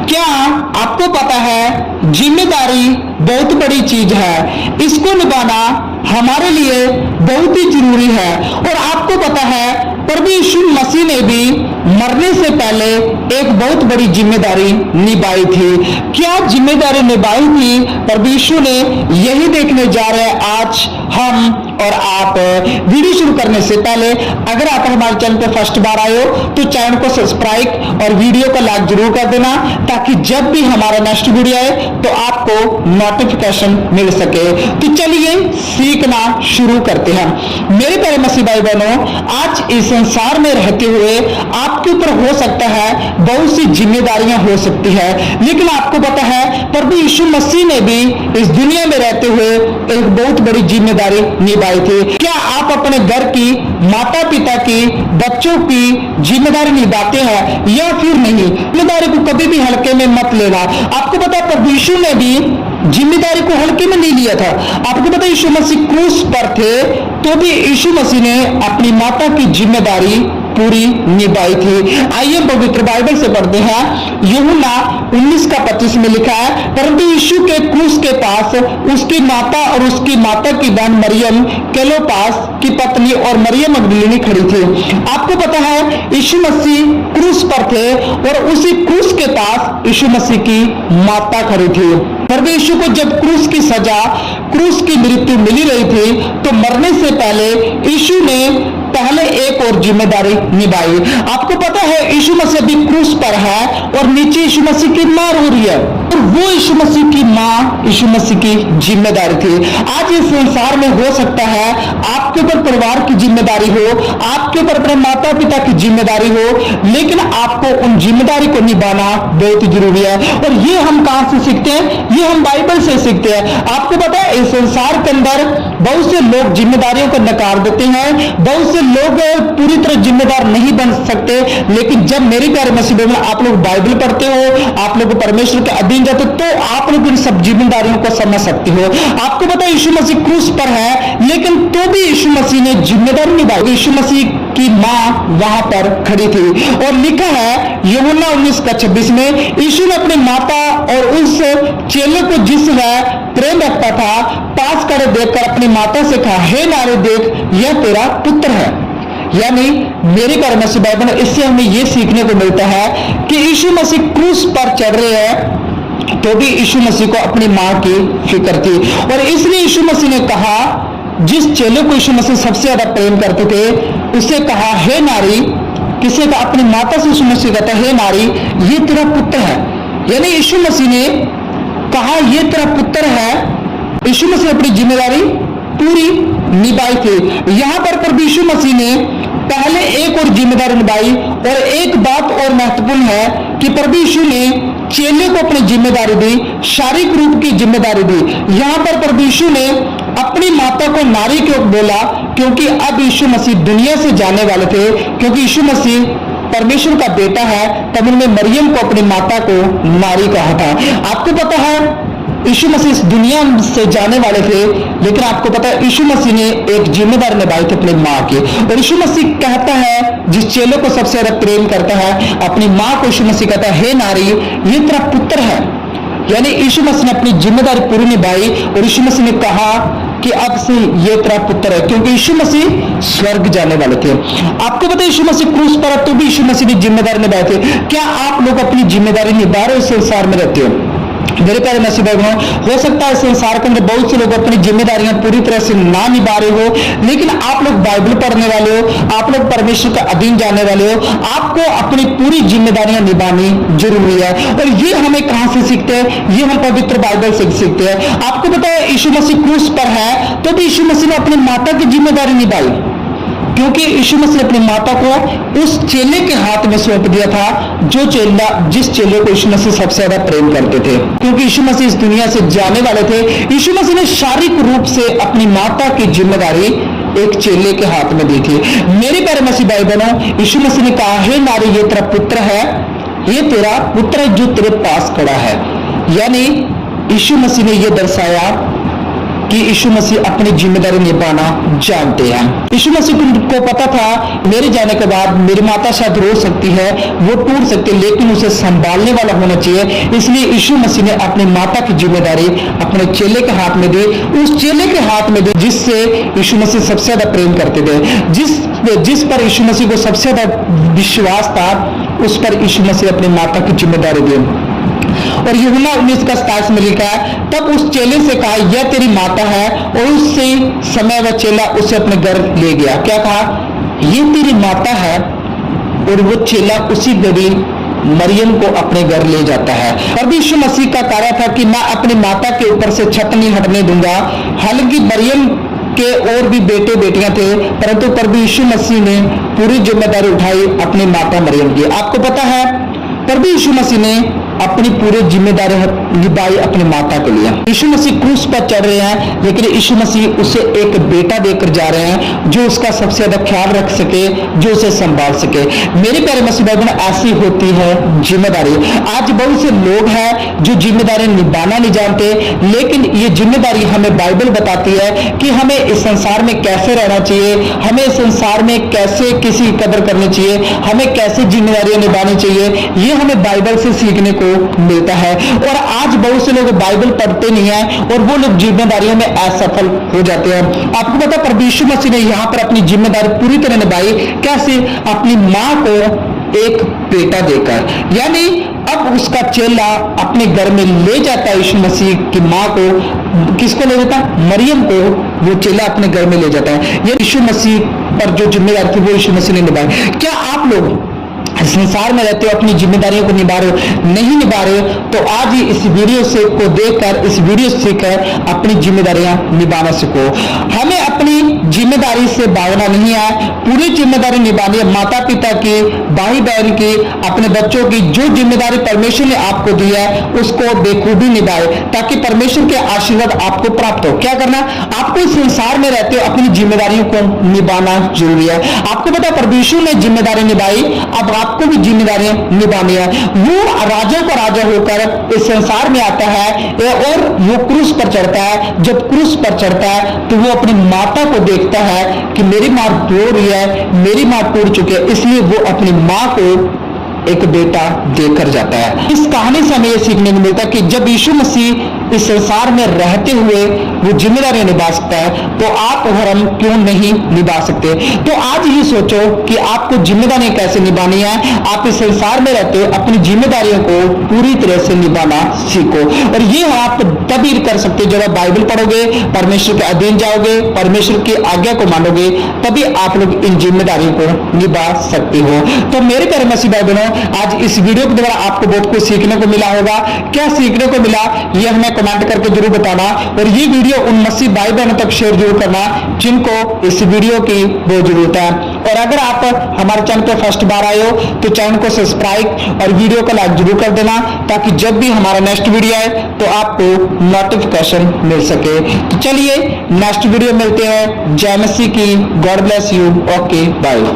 क्या आपको पता है जिम्मेदारी बहुत बड़ी चीज है, इसको निभाना हमारे लिए बहुत ही जरूरी है। और आपको पता है प्रभु यीशु मसीह ने भी मरने से पहले एक बहुत बड़ी जिम्मेदारी निभाई थी। क्या जिम्मेदारी निभाई थी प्रभु यीशु ने, यही देखने जा रहे हैं आज हम और आप। वीडियो शुरू करने से पहले अगर आप हमारे चैनल पर फर्स्ट बार आए हो तो चैनल को सब्सक्राइब और वीडियो को लाइक जरूर कर देना, ताकि जब भी हमारा नेक्स्ट वीडियो आए तो आपको नोटिफिकेशन मिल सके। तो चलिए सीखना शुरू करते हैं। मेरे प्यारे मसीह भाई बहनों, आज इस संसार में रहते हुए आपके ऊपर हो सकता है बहुत सी जिम्मेदारियां हो सकती है, लेकिन आपको पता है प्रभु यीशु मसीह ने भी इस दुनिया में रहते हुए एक बहुत बड़ी जिम्मेदारी निभाई थी। क्या आप अपने घर की, माता पिता की, बच्चों की जिम्मेदारी निभाते हैं या फिर नहीं? जिम्मेदारी को कभी भी हल्के में मत लेना। आपको पता है प्रभु यीशु ने भी जिम्मेदारी को हल्के में नहीं लिया था। आपको पता है यीशु मसीह क्रूस पर थे तो भी यीशु मसीह ने अपनी माता की जिम्मेदारी पूरी निभाई थी। आइए पवित्र बाइबल से पढ़ते हैं। यूहन्ना 19:25 में लिखा है, परंतु यीशु के क्रूस के पास उसकी माता और उसकी माता की बहन मरियम क्लोपास की पत्नी और मरियम मगदलीनी खड़ी थी। आपको पता है यीशु मसीह क्रूस पर थे और उसी क्रूस के पास यीशु मसीह की माता खड़ी थी। प्रभु यीशु को जब क्रूस की सजा, क्रूस की मृत्यु मिली रही थी तो मरने से पहले यीशु ने पहले एक और जिम्मेदारी निभाई। आपको पता है यीशु मसीह अभी क्रूस पर है और नीचे यीशु मसीह की मां रो रही है, और वो यीशु मसीह की मां यीशु मसीह की जिम्मेदारी थी। आज इस संसार में हो सकता है आपके ऊपर परिवार की जिम्मेदारी हो, आपके ऊपर अपने माता पिता की जिम्मेदारी हो, लेकिन आपको उन जिम्मेदारी को निभाना बहुत जरूरी है। और ये हम कहां से सीखते हैं? ये हम बाइबल से सीखते हैं। आपको पता है इस संसार के अंदर बहुत से लोग जिम्मेदारियों को नकार देते हैं, बहुत से लोग पूरी तरह जिम्मेदार नहीं बन सकते, लेकिन जब मेरे प्यारे मसीह भाई आप लोग बाइबल पढ़ते हो, आप लोग परमेश्वर के अधीन जाते हो, तो आप लोग इन सब जिम्मेदारियों को समझ सकते हो। आपको पता है यीशु मसीह क्रूस पर है, लेकिन तो भी यीशु मसीह ने जिम्मेदारी निभाई। यीशु मसीह की मां वहां पर खड़ी थी और लिखा है यूहन्ना 19:26 में, यीशु ने अपनी माता और उस चेले को जिस वह प्रेम रखता था पास खड़े देखकर अपनी माता से कहा, हे नारी देख, यह तेरा पुत्र है। यानी मेरे प्यारे मसीह भाई बहनों, इससे हमें यह सीखने को मिलता है कि यीशु मसीह क्रूस पर चढ़ रहे हैं तो भी यीशु मसीह को अपनी मां की फिक्र थी। और इसलिए यीशु मसीह ने कहा, जिस चेले को यीशु मसीह सबसे ज्यादा प्रेम करते थे उसे कहा, हे नारी, किसे का? अपनी माता से यीशु मसीह कहता, हे नारी, ये तेरा पुत्र है। यानी यीशु मसीह ने कहा ये तेरा पुत्र है। यीशु मसीह अपनी जिम्मेदारी पूरी निभाई थी। यहां पर प्रभु यीशु मसीह ने पहले एक और जिम्मेदारी निभाई, और एक बात और महत्वपूर्ण है कि प्रभु यीशु ने चेले को अपनी जिम्मेदारी दी, शारीरिक रूप की जिम्मेदारी दी। यहां पर प्रभु यीशु ने अपनी माता को नारी क्यों बोला? क्योंकि अब यीशु मसीह दुनिया से जाने वाले थे, क्योंकि यीशु मसीह परमेश्वर का बेटा है, तब उन्होंने मरियम को अपनी माता को नारी कहा था। आपको पता है यीशु मसीह इस दुनिया से जाने वाले थे, लेकिन आपको पता है यीशु मसीह ने एक जिम्मेदारी निभाई थी अपनी मां की। और यीशु मसीह कहता है, जिस चेले को सबसे ज्यादा प्रेम करता है अपनी मां को, यीशु मसीह कहता है, हे नारी, ये तेरा पुत्र है। यानी यीशु मसीह ने अपनी जिम्मेदारी पूरी निभाई और यीशु मसीह ने कहा कि अब से ये तेरा पुत्र है, क्योंकि यीशु मसीह स्वर्ग जाने वाले थे। आपको पता है यीशु मसीह क्रूस पर तो भी यीशु मसीह ने जिम्मेदारी निभाई थी। क्या आप लोग अपनी जिम्मेदारी निभा रहे हो इस संसार में रहते हो? मेरे प्यारे मसीह भाई बहनों, हो सकता है संसार के अंदर बहुत से लोग अपनी जिम्मेदारियां पूरी तरह से ना निभा रहे हो, लेकिन आप लोग बाइबल पढ़ने वाले हो, आप लोग परमेश्वर का अधीन जाने वाले हो, आपको अपनी पूरी जिम्मेदारियां निभानी जरूरी है। और ये हमें कहां से सीखते हैं? ये हम पवित्र बाइबल से सीखते हैं। आपको पता है यीशु मसीह क्रूस पर है तो भी यीशु मसीह ने अपनी माता की जिम्मेदारी निभाई, क्योंकि यीशु मसीह ने अपनी माता को उस चेले के हाथ में सौंप दिया था, जो चेला, जिस चेले को यीशु मसीह सबसे ज्यादा प्रेम करते थे। क्योंकि यीशु मसीह इस दुनिया से जाने वाले थे, यीशु मसीह ने शारीरिक रूप से अपनी माता की जिम्मेदारी एक चेले के हाथ में दी थी। मेरे प्यारे मसीह भाई बहनों, यीशु मसीह ने कहा, हे नारी, ये तेरा पुत्र है, ये तेरा पुत्र है जो तेरे पास खड़ा है। यानी यीशु मसीह ने यह दर्शाया कि यीशु मसीह अपनी जिम्मेदारी निभाना जानते हैं। यीशु मसीह को पता था मेरे जाने के बाद मेरी माता शायद रो सकती है, वो टूट सकती है, लेकिन उसे संभालने वाला होना चाहिए। इसलिए यीशु मसीह ने अपनी माता की जिम्मेदारी अपने चेले के हाथ में दी, उस चेले के हाथ में दी जिससे यीशु मसीह सबसे ज्यादा प्रेम करते थे, जिस पर यीशु मसीह को सबसे ज्यादा विश्वास था, उस पर यीशु मसीह अपनी माता की जिम्मेदारी दी। और यूहन्ना 19:27 में लिखा है, तब उस चेले से कहा यह तेरी माता है, और उससे समय वह चेला उसे अपने घर ले गया। क्या कहा? ये तेरी माता है, और वो चेला उसी घड़ी मरियम को अपने घर ले जाता है। और यीशु मसीह का कार्य था कि मैं अपनी माता के ऊपर से छत नहीं हटने दूंगा। हालांकि मरियम के और भी बेटे बेटियां थे, परंतु प्रभु यीशु मसीह ने पूरी जिम्मेदारी उठाई अपनी माता मरियम की। आपको पता है प्रभु यीशु मसीह ने अपनी पूरी जिम्मेदारी निभाई अपनी माता के लिए। यीशु मसीह क्रूस पर चढ़ रहे हैं, लेकिन यीशु मसीह उसे एक बेटा देकर जा रहे हैं जो उसका सबसे ज्यादा ख्याल रख सके, जो उसे संभाल सके। मेरे प्यारे मसीह भाई बहन, ऐसी होती है जिम्मेदारी। आज बहुत से लोग हैं जो जिम्मेदारी निभाना नहीं जानते, लेकिन ये जिम्मेदारी हमें बाइबल बताती है कि हमें इस संसार में कैसे रहना चाहिए, हमें इस संसार में कैसे किसी की कदर करनी चाहिए, हमें कैसे जिम्मेदारियां निभानी चाहिए, ये हमें बाइबल से सीखने को मिलता है। और आज बहुत से लोग बाइबल पढ़ते नहीं है और वो लोग जिम्मेदारियों में असफल हो जाते हैं। आपको पता प्रभु यीशु मसीह ने यहाँ पर अपनी जिम्मेदारी पूरी तरह निभाई। कैसे? अपनी माँ को एक बेटा देकर, यानी अब उसका चेला अपने घर में ले जाता है यीशु मसीह की माँ को। किसको ले जाता है? मरियम को वो चेला अपने घर में ले जाता है। ये यीशु मसीह पर जो जिम्मेदारी थी वो यीशु मसीह ने निभाई। क्या आप लोग संसार में रहते हो, अपनी जिम्मेदारियों को निभा रहे हो, नहीं निभा रहे हो, तो आज ही इस वीडियो से को देखकर, इस वीडियो सीखकर अपनी जिम्मेदारियां निभाना सीखो। हमें अपनी जिम्मेदारी से भागना नहीं है, पूरी जिम्मेदारी निभानी है। माता पिता की, भाई बहन की, अपने बच्चों की, जो जिम्मेदारी परमेश्वर ने आपको दी है उसको बेखूबी निभाए, ताकि परमेश्वर के आशीर्वाद आपको प्राप्त हो। क्या करना? आपको इस संसार में रहते हो अपनी जिम्मेदारियों को निभाना जरूरी है। आपको पता परमेश्वर ने जिम्मेदारी निभाई, अब आपको भी जिम्मेदारियां निभानी है। वो राजा का राजा होकर इस संसार में आता है और वो क्रूस पर चढ़ता है। जब क्रूस पर चढ़ता है तो वो अपनी माता को देखता है कि मेरी मां रो रही है, मेरी मां टूट चुकी है, इसलिए वो अपनी मां को एक बेटा देकर जाता है। इस कहानी से हमें यह सीखने को मिलता है कि जब यीशु मसीह इस संसार में रहते हुए वो जिम्मेदारी निभा सकता है, तो आप और हम क्यों नहीं निभा सकते? तो आज ही सोचो कि आपको जिम्मेदारियां कैसे निभानी है। आप इस संसार में रहते हो, अपनी जिम्मेदारियों को पूरी तरह से निभाना सीखो। और ये आप तभी कर सकते जब आप बाइबल पढ़ोगे, परमेश्वर के अधीन जाओगे, परमेश्वर की आज्ञा को मानोगे, तभी आप लोग इन जिम्मेदारियों को निभा सकते हो। तो मेरे प्यारे मसीह भाई बहनों, आज इस वीडियो के द्वारा आपको बहुत कुछ सीखने को मिला होगा। क्या सीखने को मिला ये हमें कमेंट करके जरूर बताना, और ये वीडियो उन मसीह भाई बहनों तक शेयर जरूर करना जिनको इस वीडियो की बहुत जरूरत है। और अगर आप हमारे चैनल पर फर्स्ट बार आए हो तो चैनल को सब्सक्राइब और वीडियो को लाइक जरूर कर देना, ताकि जब भी हमारा नेक्स्ट वीडियो आए तो आपको नोटिफिकेशन मिल सके। तो चलिए नेक्स्ट वीडियो मिलते हैं। जय मसीह की। God bless you. Okay bye.